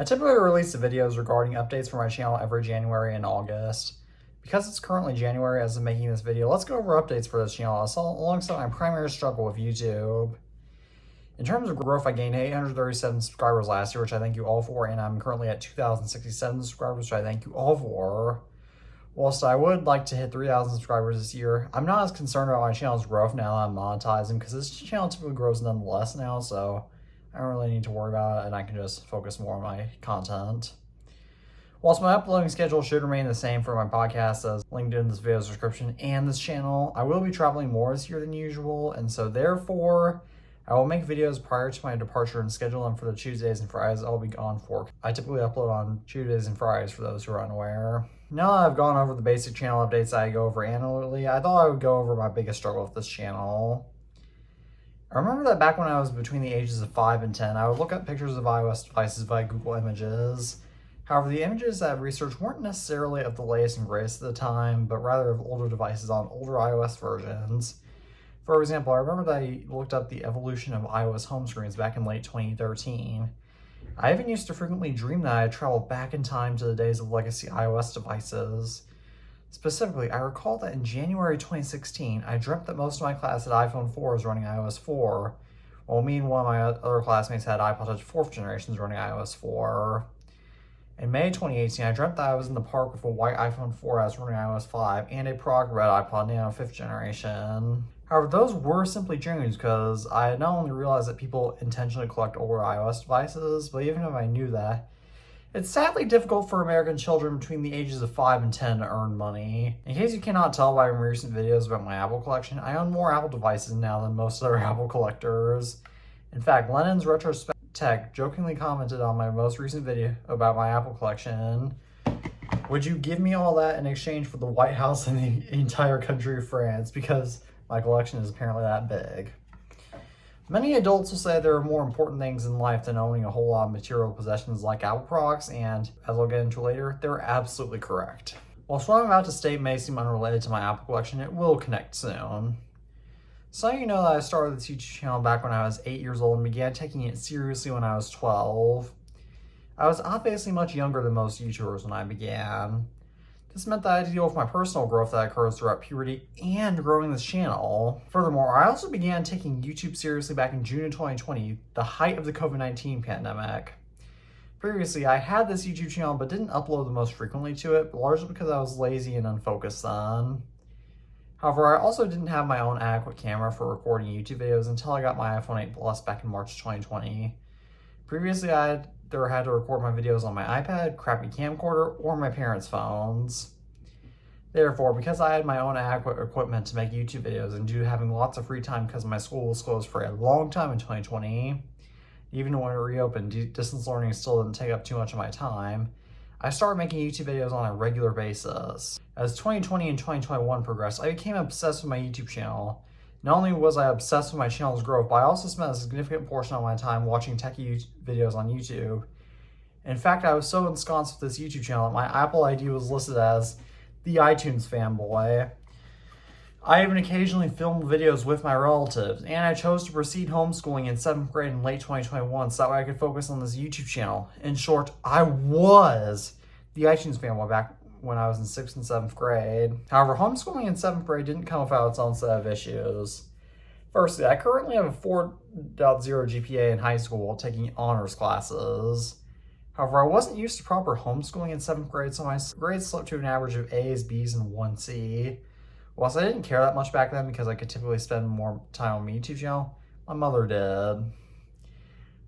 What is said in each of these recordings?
I typically release the videos regarding updates for my channel every January and August. Because it's currently January as I'm making this video, let's go over updates for this channel alongside my primary struggle with YouTube. In terms of growth, I gained 837 subscribers last year, which I thank you all for, and I'm currently at 2,067 subscribers, which I thank you all for. Whilst I would like to hit 3,000 subscribers this year, I'm not as concerned about my channel's growth now that I'm monetizing, because this channel typically grows nonetheless now, so I don't really need to worry about it, and I can just focus more on my content. Whilst my uploading schedule should remain the same for my podcast as linked in this video's description and this channel, I will be traveling more this year than usual, and so therefore, I will make videos prior to my departure and schedule them for the Tuesdays and Fridays I'll be gone for. I typically upload on Tuesdays and Fridays for those who are unaware. Now that I've gone over the basic channel updates that I go over annually, I thought I would go over my biggest struggle with this channel. I remember that back when I was between the ages of 5 and 10, I would look up pictures of iOS devices via Google Images. However, the images that I've researched weren't necessarily of the latest and greatest at the time, but rather of older devices on older iOS versions. For example, I remember that I looked up the evolution of iOS home screens back in late 2013. I even used to frequently dream that I had traveled back in time to the days of legacy iOS devices. Specifically, I recall that in January 2016, I dreamt that most of my class had iPhone 4s running iOS 4, while me and one of my other classmates had iPod Touch 4th generations running iOS 4. In May 2018, I dreamt that I was in the park with a white iPhone 4S running iOS 5 and a product red iPod Nano 5th generation. However, those were simply dreams because I had not only realized that people intentionally collect older iOS devices, but even if I knew that, it's sadly difficult for American children between the ages of 5 and 10 to earn money. In case you cannot tell by my recent videos about my Apple collection, I own more Apple devices now than most other Apple collectors. In fact, Lennon's Retrospect Tech jokingly commented on my most recent video about my Apple collection. Would you give me all that in exchange for the White House and the entire country of France? Because my collection is apparently that big. Many adults will say there are more important things in life than owning a whole lot of material possessions like Apple products, and as I'll get into later, they're absolutely correct. Whilst what I'm about to state may seem unrelated to my Apple collection, it will connect soon. So you know that I started this YouTube channel back when I was 8 years old and began taking it seriously when I was 12. I was obviously much younger than most YouTubers when I began. This meant that I had to deal with my personal growth that occurs throughout puberty and growing this channel. Furthermore, I also began taking YouTube seriously back in June of 2020, the height of the COVID-19 pandemic. Previously, I had this YouTube channel but didn't upload the most frequently to it, largely because I was lazy and unfocused then. However, I also didn't have my own adequate camera for recording YouTube videos until I got my iPhone 8 Plus back in March 2020. Previously, I had to record my videos on my iPad, crappy camcorder, or my parents' phones. Therefore, because I had my own adequate equipment to make YouTube videos and due to having lots of free time because my school was closed for a long time in 2020, even when it reopened, distance learning still didn't take up too much of my time, I started making YouTube videos on a regular basis. As 2020 and 2021 progressed, I became obsessed with my YouTube channel. Not only was I obsessed with my channel's growth, but I also spent a significant portion of my time watching techie videos on YouTube. In fact, I was so ensconced with this YouTube channel that my Apple ID was listed as the iTunes Fanboy. I even occasionally filmed videos with my relatives, and I chose to proceed homeschooling in 7th grade in late 2021 so that way I could focus on this YouTube channel. In short, I was the iTunes Fanboy back when I was in 6th and 7th grade. However, homeschooling in 7th grade didn't come without its own set of issues. Firstly, I currently have a 4.0 GPA in high school while taking honors classes. However, I wasn't used to proper homeschooling in 7th grade, so my grades slipped to an average of A's, B's, and 1C. Whilst I didn't care that much back then because I could typically spend more time on my YouTube channel, my mother did.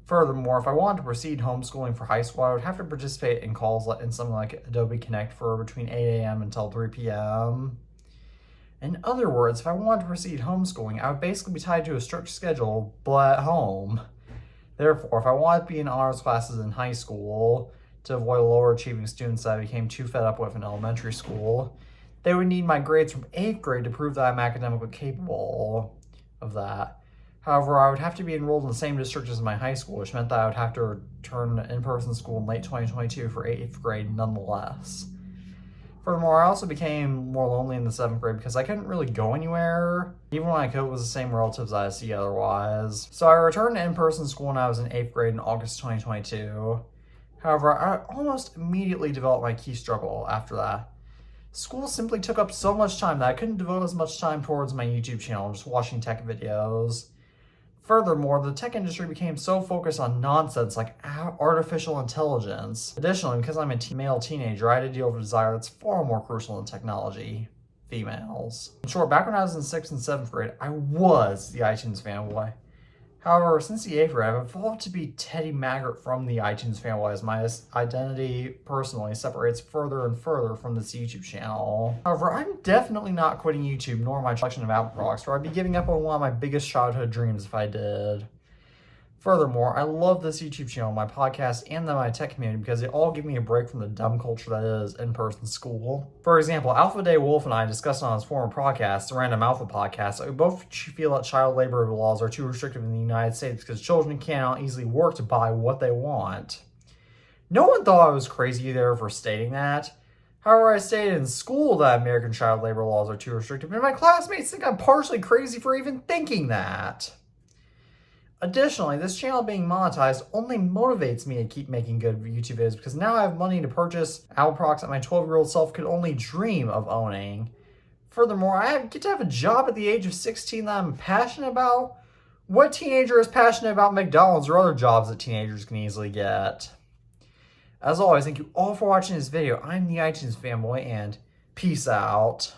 Furthermore, if I wanted to proceed homeschooling for high school, I would have to participate in calls in something like Adobe Connect for between 8 a.m. until 3 p.m. In other words, if I wanted to proceed homeschooling, I would basically be tied to a strict schedule, but at home. Therefore, if I wanted to be in honors classes in high school to avoid lower achieving students that I became too fed up with in elementary school, they would need my grades from 8th grade to prove that I'm academically capable of that. However, I would have to be enrolled in the same district as my high school, which meant that I would have to return to in-person school in late 2022 for 8th grade nonetheless. Furthermore, I also became more lonely in the 7th grade because I couldn't really go anywhere. Even when I could, it was the same relatives I see otherwise. So I returned to in-person school when I was in 8th grade in August 2022. However, I almost immediately developed my key struggle after that. School simply took up so much time that I couldn't devote as much time towards my YouTube channel, just watching tech videos. Furthermore, the tech industry became so focused on nonsense like artificial intelligence. Additionally, because I'm a male teenager, I had to deal with a desire that's far more crucial than technology: females. In short, back when I was in 6th and 7th grade, I was the iTunes fanboy. However, since the 8th grade, I've evolved to be Teddy Maggert from the iTunes fanboy, as my identity personally separates further and further from this YouTube channel. However, I'm definitely not quitting YouTube nor my collection of Apple products, or I'd be giving up on one of my biggest childhood dreams if I did. Furthermore, I love this YouTube channel, my podcast, and my tech community because they all give me a break from the dumb culture that is in-person school. For example, Alpha Day Wolf and I discussed on his former podcast, the Random Alpha podcast, that we both feel that child labor laws are too restrictive in the United States because children cannot easily work to buy what they want. No one thought I was crazy there for stating that. However, I stated in school that American child labor laws are too restrictive, and my classmates think I'm partially crazy for even thinking that. Additionally, this channel being monetized only motivates me to keep making good YouTube videos because now I have money to purchase Apple products that my 12-year-old self could only dream of owning. Furthermore, I get to have a job at the age of 16 that I'm passionate about. What teenager is passionate about McDonald's or other jobs that teenagers can easily get? As always, thank you all for watching this video. I'm the iTunes fanboy, and peace out.